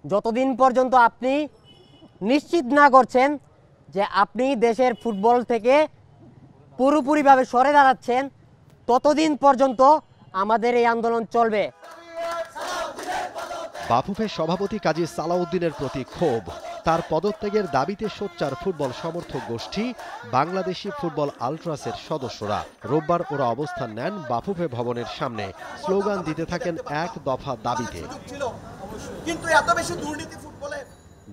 যতদিন পর্যন্ত আপনি নিশ্চিত না করছেন যে আপনি দেশের ফুটবল থেকে পুরোপুরিভাবে সরে দাঁড়াচ্ছেন, ততদিন পর্যন্ত আমাদের এই আন্দোলন চলবে। বাফুফের সভাপতি কাজী সালাউদ্দিনের প্রতি ক্ষোভ, তার পদত্যাগের দাবিতে সোচ্চার ফুটবল সমর্থক গোষ্ঠী বাংলাদেশি ফুটবল আলট্রাসের সদস্যরা। রোববার ওরা অবস্থান নেন বাফুফে ভবনের সামনে, স্লোগান দিতে থাকেন এক দফা দাবিতে।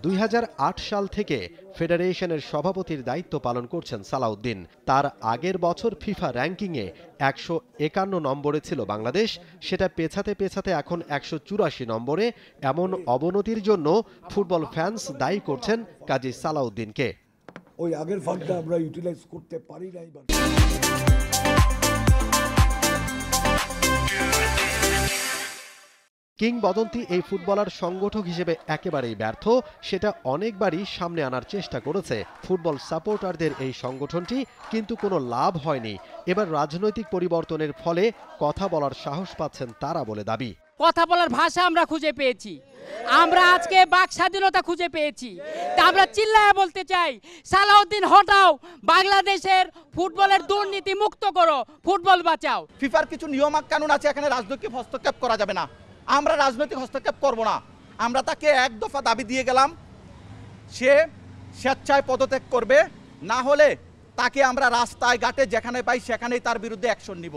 2008 সাল থেকে ফেডারেশনের সভাপতির দায়িত্ব পালন করছেন সালাউদ্দিন। তার আগের বছর ফিফা র্যাঙ্কিংয়ে 151 নম্বরে ছিল বাংলাদেশ, সেটা পেছাতে পেছাতে এখন 184 নম্বরে। এমন অবনতির জন্য ফুটবল ফ্যান্স দায়ী করছেন কাজী সালাউদ্দিনকে। ওই আগের ফান্ডটা আমরা ইউটিলাইজ করতে পারি নাই। কিংবদন্তি এই ফুটবলার সংগঠক হিসেবে একেবারেই ব্যর্থ, সেটা অনেকবারই সামনে আনার চেষ্টা করেছে ফুটবল সাপোর্টারদের এই সংগঠনটি, কিন্তু কোনো লাভ হয়নি। এবার রাজনৈতিক পরিবর্তনের ফলে কথা বলার সাহস পাচ্ছেন তারা বলে দাবি। কথা বলার ভাষা আমরা খুঁজে পেয়েছি, আমরা আজকে বাক স্বাধীনতা খুঁজে পেয়েছি। তা আমরা চিল্লায় বলতে চাই, সালাউদ্দিন হটাও, বাংলাদেশের ফুটবলের দুর্নীতি মুক্ত করো, ফুটবল বাঁচাও। ফিফার কিছু নিয়ম কানুন আছে, এখানে রাজনৈতিক হস্তক্ষেপ করা যাবে না। আমরা রাজনৈতিক হস্তক্ষেপ করব না। আমরা তাকে এক দফা দাবি দিয়ে গেলাম, সে স্বেচ্ছায় পদত্যাগ করবে, না হলে তাকে আমরা রাস্তায় ঘাটে যেখানে পাই সেখানেই তার বিরুদ্ধে অ্যাকশন নিব।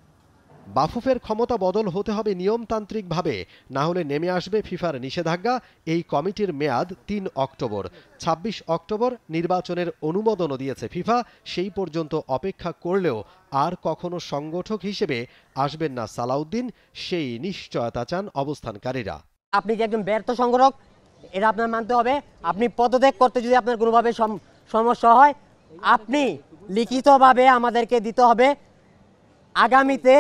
বাফুফের ক্ষমতা বদল হতে হবে নিয়মতান্ত্রিকভাবে, না হলে নেমে আসবে ফিফার নিষেধাজ্ঞা। এই কমিটির মেয়াদ 3 অক্টোবর। 26 অক্টোবর নির্বাচনের অনুমোদনও দিয়েছে ফিফা। সেই পর্যন্ত অপেক্ষা করলেও আর কখনো সংগঠক হিসেবে আসবেন না সালাউদ্দিন, সেই নিশ্চয়তা চান অবস্থানকারীরা। আপনি যে একজন ব্যর্থ সংগঠক, এটা আপনার মানতে হবে। আপনি পদত্যাগ করতে যদি আপনার কোনোভাবে সমস্যা হয়, আপনি লিখিতভাবে আমাদেরকে দিতে হবে। আগামীতে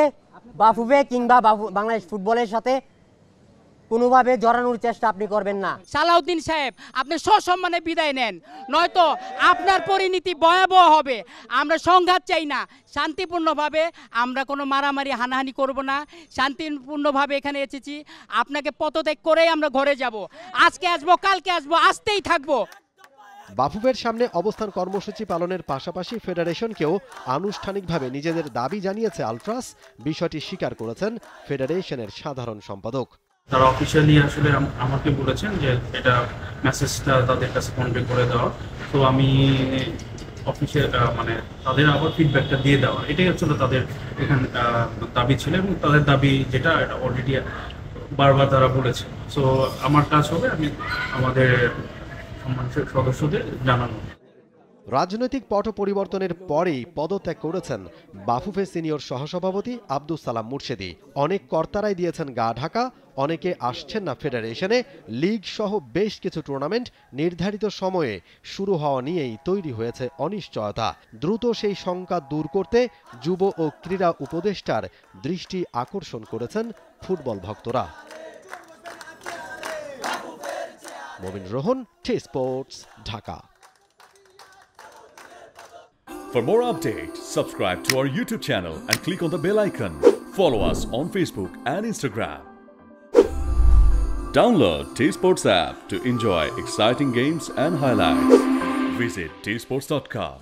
বাফুফে কিংবা বাংলাদেশ ফুটবলের সাথে কোনোভাবে জড়ানোর চেষ্টা আপনি করবেন না। সালাউদ্দিন সাহেব, আপনি সসম্মানে বিদায় নেন, নয়তো আপনার পরিণতি ভয়াবহ হবে। আমরা সংঘাত চাই না, শান্তিপূর্ণভাবে। আমরা কোনো মারামারি হানাহানি করব না, শান্তিপূর্ণভাবে এখানে এসেছি। আপনাকে পদত্যাগ করেই আমরা ঘরে যাব। আজকে আসবো, কালকে আসবো, আসতেই থাকবো। বাফুফের সামনে অবস্থান কর্মসূচি পালনের পাশাপাশি ফেডারেশনকেও আনুষ্ঠানিকভাবে নিজেদের দাবি জানিয়েছে আলট্রাস। বিষয়টি স্বীকার করেছেন ফেডারেশনের সাধারণ সম্পাদক। তারা অফিশিয়ালি আসলে আমাকে বলেছেন যে এটা মেসেজটা তাদের কাছে কনভে করে দেওয়া, তো আমি অফিসে মানে তাদের আবার ফিডব্যাকটা দিয়ে দেওয়া, এটাই হচ্ছে তাদের এখানে দাবি ছিল। এবং তাদের দাবি যেটা এটা অলরেডি বারবার তারা বলেছে। সো আমার কাজ হবে আমি আমাদের সদস্যদের জানানো। রাজনৈতিক পট পরিবর্তনের পরেই পদত্যাগ করেছেন বাফুফে সিনিয়র সহসভাপতি আব্দুস সালাম মুর্শেদি। অনেক কর্তারাই দিয়েছেন গা ঢাকা, অনেকে আসছেন না ফেডারেশনে। লিগ সহ বেশ কিছু টুর্নামেন্ট নির্ধারিত সময়ে শুরু হওয়া নিয়েই তৈরি হয়েছে অনিশ্চয়তা। দ্রুত সেই শঙ্কা দূর করতে যুব ও ক্রীড়া উপদেষ্টার দৃষ্টি আকর্ষণ করেছেন ফুটবল ভক্তরা। মমিন Rohan, T-Sports, Dhaka. For more updates, subscribe to our YouTube channel and click on the bell icon. Follow us on Facebook and Instagram. Download T-Sports app to enjoy exciting games and highlights. Visit tsports.com.